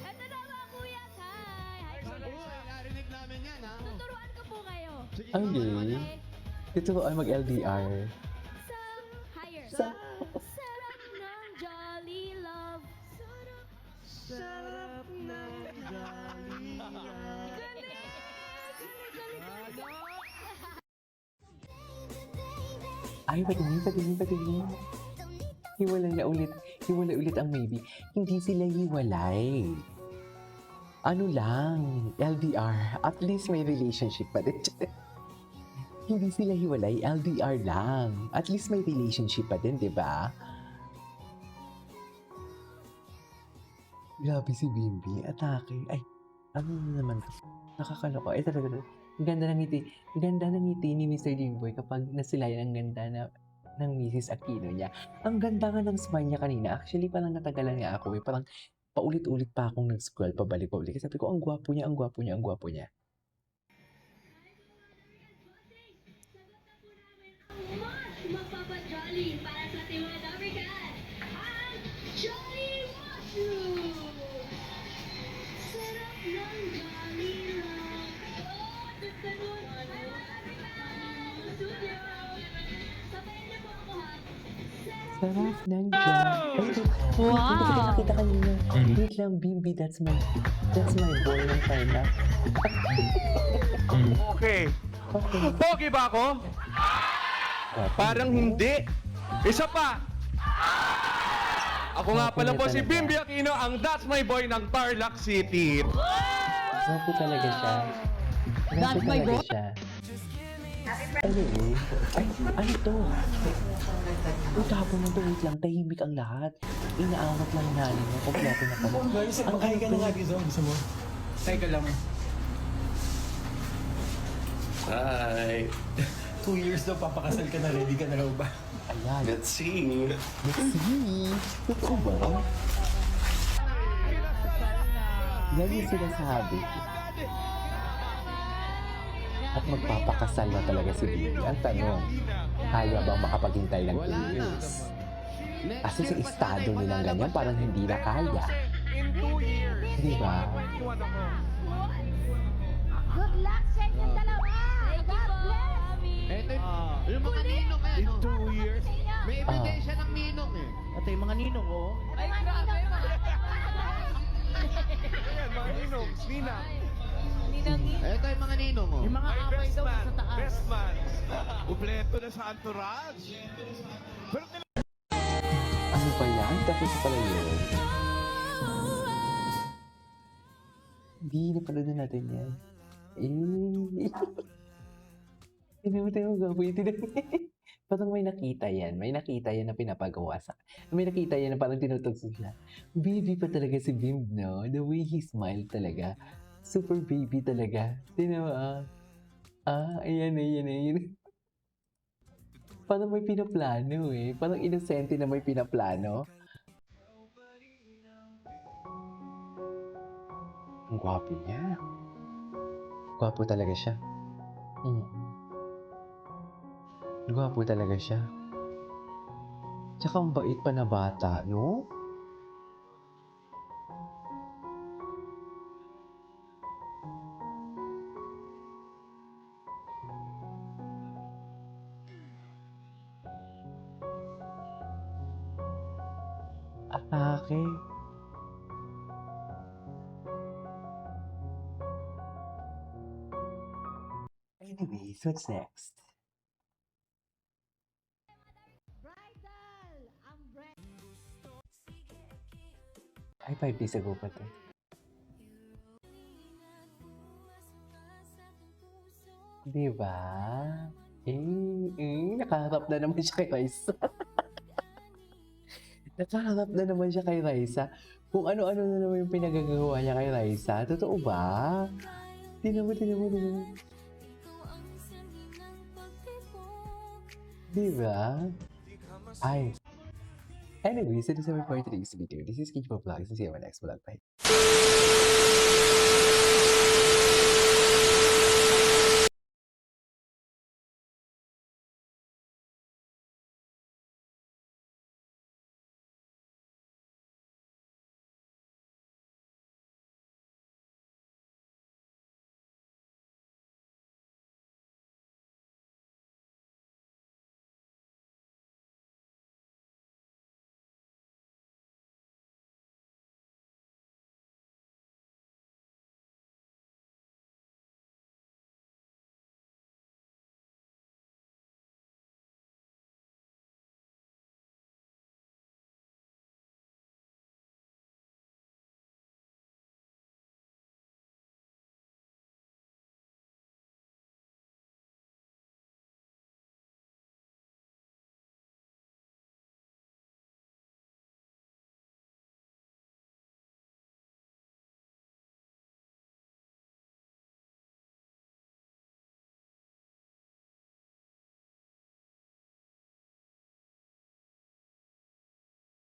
Speaker 6: Ito na mga kuya. Hi.
Speaker 2: Uy, narinig namin yan, ha?
Speaker 6: Tuturuan ko po kayo.
Speaker 2: Sige,
Speaker 1: Okay. Ito ay mag-LDR.
Speaker 6: Higher.
Speaker 1: Sa-
Speaker 6: Sarap ng Jolly Love.
Speaker 2: Sarap ng Jolly Love.
Speaker 1: Ay, patingin. Hiwalay ulit ang maybe. Hindi sila hiwalay. Ano lang, LDR. At least may relationship pa din. Hindi sila hiwalay, LDR lang. At least may relationship pa din, di ba? Grabe si Bimbi. Atake. Ay, ano naman to? Nakakaloka. Ay, talaga. Ang ganda ng ngiti. Ang ganda ng ngiti ni Mr. Jimboy kapag nasilayan ang ganda ng Mrs. Aquino niya. Ang ganda nga ng smile niya kanina. Actually, parang natagalan nga ako. Parang paulit-ulit pa akong nag-scroll pabalik-pabalik. Kasi sabi ko, ang gwapo niya.
Speaker 9: Magpapa-jolly para sa ating mga Dabrikan, ang Jolly Mushroom! Sarap ng Jolly Love! Oh, ganda nun! Studio! Sabayan niyo po ako, ha?
Speaker 1: Sarap ng dyan. Wow! Hindi ko nakita kanina. Wait lang, Bimbi. That's my boy ng time na.
Speaker 5: Okay. Pogi ba ako? Parang hindi. Isa pa. Ako nga pala po si Bimbi Aquino, ang That's My Boy ng Tarlac City.
Speaker 1: Gwapo talaga siya. Gwapo talaga siya. Anyway. Ay, ano to? Utapon mo to. Wait lang. Tahimik ang lahat. Inaawat lang nanin mo. Kompleto na kami.
Speaker 7: Makain ka na nga dito. Gusto mo? Try ka lang.
Speaker 10: Hi.
Speaker 7: 2 years daw, papakasal ka na. Ready ka na raw ba?
Speaker 1: Ayan.
Speaker 10: Let's see.
Speaker 1: Let's see. Totoo ba? Yan yung sinasabi. At magpapakasal na talaga si Bibi. Ang tanong, kaya bang makapaghintay ng 2 years? Kasi sa estado nilang ganyan, parang hindi na kaya.
Speaker 5: In 2 years.
Speaker 1: Di ba?
Speaker 5: Tuwan ako.
Speaker 3: Good luck sa inyong dalawa! God bless!
Speaker 2: Ito yung mga ninong eh, no?
Speaker 5: 2 years.
Speaker 2: May ebidensya ng ninong eh.
Speaker 7: Ito yung mga ninong, oh.
Speaker 3: Ay, grabe!
Speaker 5: Ayan, mga ninong, ninang.
Speaker 2: Ito yung mga ninong, oh.
Speaker 7: Yung mga
Speaker 5: Ay,
Speaker 7: away
Speaker 5: best
Speaker 7: daw
Speaker 5: man.
Speaker 7: sa taas.
Speaker 5: Best man. Kompleto na sa entourage. Pero
Speaker 1: Ano pa yan? Tapos pala yun. Hindi, napanood na natin yan. Tinamutay mo parang may nakita yan. May nakita yan na pinapagawa sa... May nakita yan na parang tinutugso siya. Baby pa talaga si Bim, no? The way he smiled talaga. Super baby talaga. Tignan mo, ayan. Parang may pinaplano eh. Parang inosente na may pinaplano. Ang gwapo niya. Gwapo talaga siya. Gwapo talaga siya. Tsaka ang bait pa na bata, no? Atake. Anyways, what's next?
Speaker 3: Bridal! Ang
Speaker 1: Ay, 5 days ago pa to. Diba? Nakaharap na naman siya kay Raisa. Nakaharap na naman siya kay Raisa. Kung ano-ano na naman yung pinagagawa niya kay Raisa. Totoo ba? Tingnan mo. Diba? Ay. Anyways, this is my for today's video. This is Kicho Vlogs. See you in my next vlog. Bye.